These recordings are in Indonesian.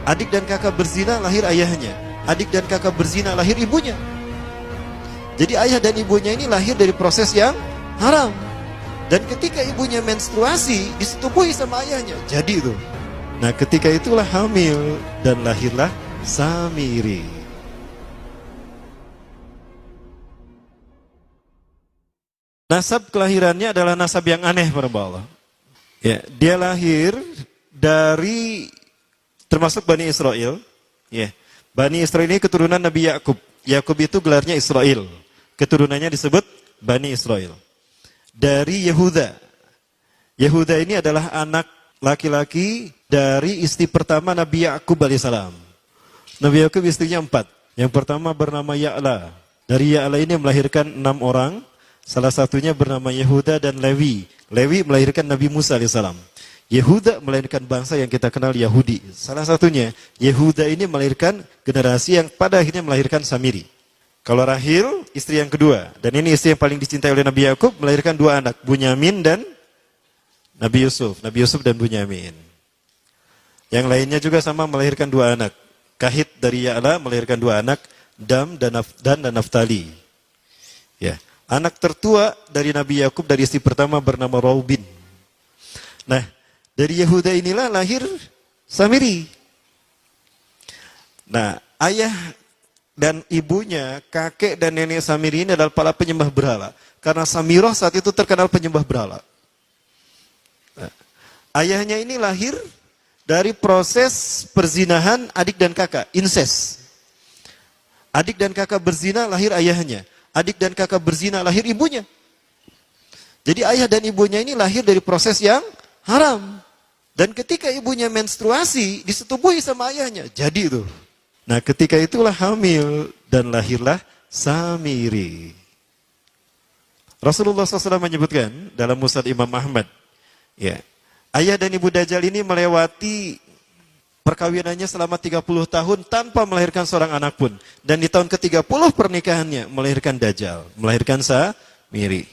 Adik dan kakak berzina lahir ayahnya. Adik dan kakak berzina lahir ibunya. Jadi ayah dan ibunya ini lahir dari proses yang haram. Dan ketika ibunya menstruasi, disetubuhi sama ayahnya. Jadi itu. Nah ketika itulah hamil dan lahirlah Samiri. Nasab kelahirannya adalah nasab yang aneh para Allah. Ya, dia lahir dari termasuk Bani Israel. Ya, Bani Israel ini keturunan Nabi Yakub. Yakub itu gelarnya Israel. Keturunannya disebut Bani Israel. Dari Yehuda. Yehuda ini adalah anak laki-laki dari istri pertama Nabi Yakub alaihissalam. Nabi Yakub istrinya 4. Yang pertama bernama Ya'la. Dari Ya'la ini melahirkan 6 orang. Salah satunya bernama Yehuda dan Lewi. Lewi melahirkan Nabi Musa alaihissalam. Yehuda melahirkan bangsa yang kita kenal Yahudi. Salah satunya Yehuda ini melahirkan generasi yang pada akhirnya melahirkan Samiri. Kalau Rahil istri yang kedua. Dan ini istri yang paling dicintai oleh Nabi Yakub melahirkan 2 anak. Bunyamin dan Nabi Yusuf. Nabi Yusuf dan Bunyamin. Yang lainnya juga sama melahirkan 2 anak. Kahit dari Ya'la melahirkan 2 anak. Dam dan Naftali. Ya. Anak tertua dari Nabi Yakub dari istri pertama bernama Raubin. Nah, dari Yehuda inilah lahir Samiri. Nah, ayah dan ibunya, kakek dan nenek Samiri ini adalah para penyembah berhala. Karena Samirah saat itu terkenal penyembah berhala. Nah, ayahnya ini lahir dari proses perzinahan adik dan kakak, incest. Adik dan kakak berzina lahir ayahnya. Adik dan kakak berzina lahir ibunya. Jadi ayah dan ibunya ini lahir dari proses yang haram. Dan ketika ibunya menstruasi, disetubuhi sama ayahnya. Jadi itu. Nah ketika itulah hamil dan lahirlah Samiri. Rasulullah SAW menyebutkan dalam Musnad Imam Ahmad. Ya, ayah dan ibu Dajjal ini melewati perkawinannya selama 30 tahun tanpa melahirkan seorang anak pun. Dan di tahun ke-30 pernikahannya melahirkan Dajjal, melahirkan Samiri.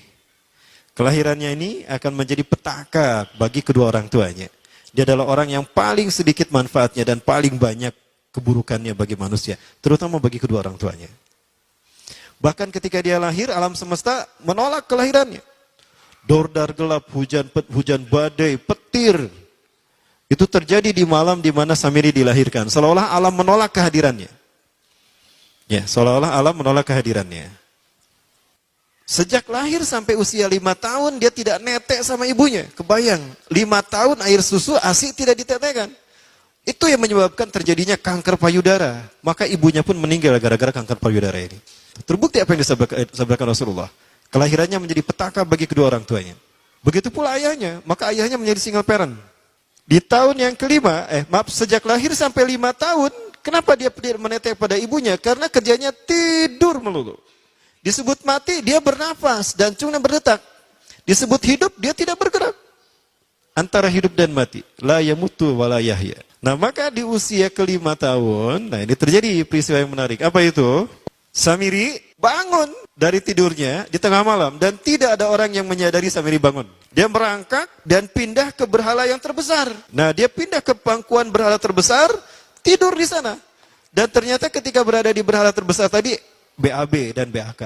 Kelahirannya ini akan menjadi petaka bagi kedua orang tuanya. Dia adalah orang yang paling sedikit manfaatnya dan paling banyak keburukannya bagi manusia, terutama bagi kedua orang tuanya. Bahkan ketika dia lahir, alam semesta menolak kelahirannya. Dordar gelap, hujan badai, petir. Itu terjadi di malam di mana Samiri dilahirkan. Seolah-olah alam menolak kehadirannya. Ya, seolah-olah alam menolak kehadirannya. Sejak lahir sampai usia 5 tahun dia tidak netek sama ibunya. Kebayang, 5 tahun air susu ASI tidak ditetekkan. Itu yang menyebabkan terjadinya kanker payudara. Maka ibunya pun meninggal gara-gara kanker payudara ini. Terbukti apa yang disabdakan Rasulullah. Kelahirannya menjadi petaka bagi kedua orang tuanya. Begitu pula ayahnya, maka ayahnya menjadi single parent. Di tahun yang kelima, sejak lahir sampai 5 tahun, kenapa dia tidak menetek pada ibunya? Karena kerjanya tidur melulu. Disebut mati, dia bernafas dan cuma berdetak. Disebut hidup, dia tidak bergerak. Antara hidup dan mati. La yamutu wa la yahya. Nah maka di usia ke-5 tahun, nah ini terjadi peristiwa yang menarik. Apa itu? Samiri bangun dari tidurnya di tengah malam dan tidak ada orang yang menyadari Samiri bangun. Dia merangkak dan pindah ke berhala yang terbesar. Nah dia pindah ke pangkuan berhala terbesar, tidur di sana. Dan ternyata ketika berada di berhala terbesar tadi, BAB dan BAK.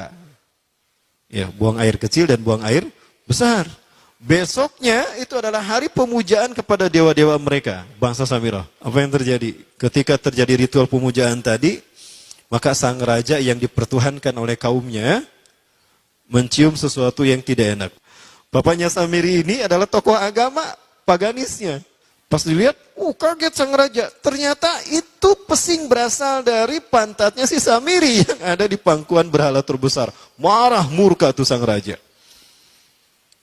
Ya, buang air kecil dan buang air besar. Besoknya itu adalah hari pemujaan kepada dewa-dewa mereka, bangsa Samirah. Apa yang terjadi? Ketika terjadi ritual pemujaan tadi, maka sang raja yang dipertuhankan oleh kaumnya mencium sesuatu yang tidak enak. Bapaknya Samiri ini adalah tokoh agama paganisnya. Pas dilihat, kaget sang raja. Ternyata itu pesing berasal dari pantatnya si Samiri yang ada di pangkuan berhala terbesar. Marah murka tuh sang raja.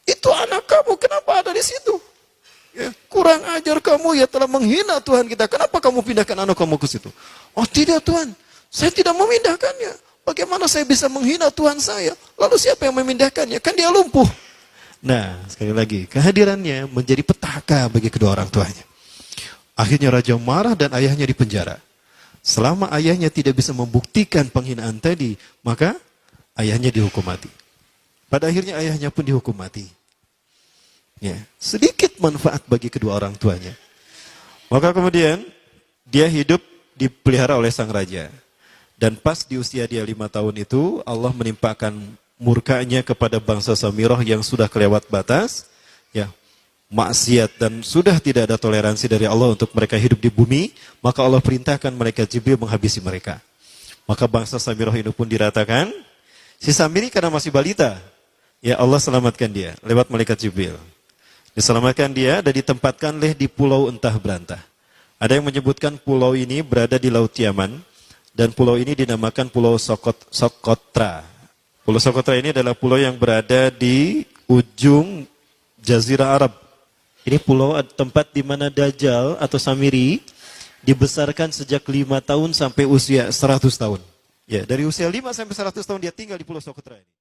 Itu anak kamu, kenapa ada di situ? Ya, kurang ajar kamu, ya telah menghina Tuhan kita. Kenapa kamu pindahkan anak kamu ke situ? Oh tidak Tuhan, saya tidak memindahkannya. Bagaimana saya bisa menghina Tuhan saya? Lalu siapa yang memindahkannya? Kan dia lumpuh. Nah, sekali lagi, kehadirannya menjadi petaka bagi kedua orang tuanya. Akhirnya raja marah dan ayahnya dipenjara. Selama ayahnya tidak bisa membuktikan penghinaan tadi, maka ayahnya dihukum mati. Pada akhirnya ayahnya pun dihukum mati. Ya, sedikit manfaat bagi kedua orang tuanya. Maka kemudian dia hidup dipelihara oleh sang raja. Dan pas di usia dia 5 tahun itu, Allah menimpakan murkanya kepada bangsa Samirah yang sudah kelewat batas, ya, maksiat dan sudah tidak ada toleransi dari Allah untuk mereka hidup di bumi, maka Allah perintahkan malaikat Jibril menghabisi mereka. Maka bangsa Samirah ini pun diratakan. Si Samiri karena masih balita, ya Allah selamatkan dia lewat malaikat Jibril. Diselamatkan dia dan ditempatkanlah di pulau entah berantah. Ada yang menyebutkan pulau ini berada di Laut Yaman dan pulau ini dinamakan Pulau Sokotra. Pulau Sokotra ini adalah pulau yang berada di ujung Jazirah Arab. Ini pulau tempat di mana Dajjal atau Samiri dibesarkan sejak 5 tahun sampai usia 100 tahun. Ya, dari usia 5 sampai 100 tahun dia tinggal di Pulau Sokotra ini.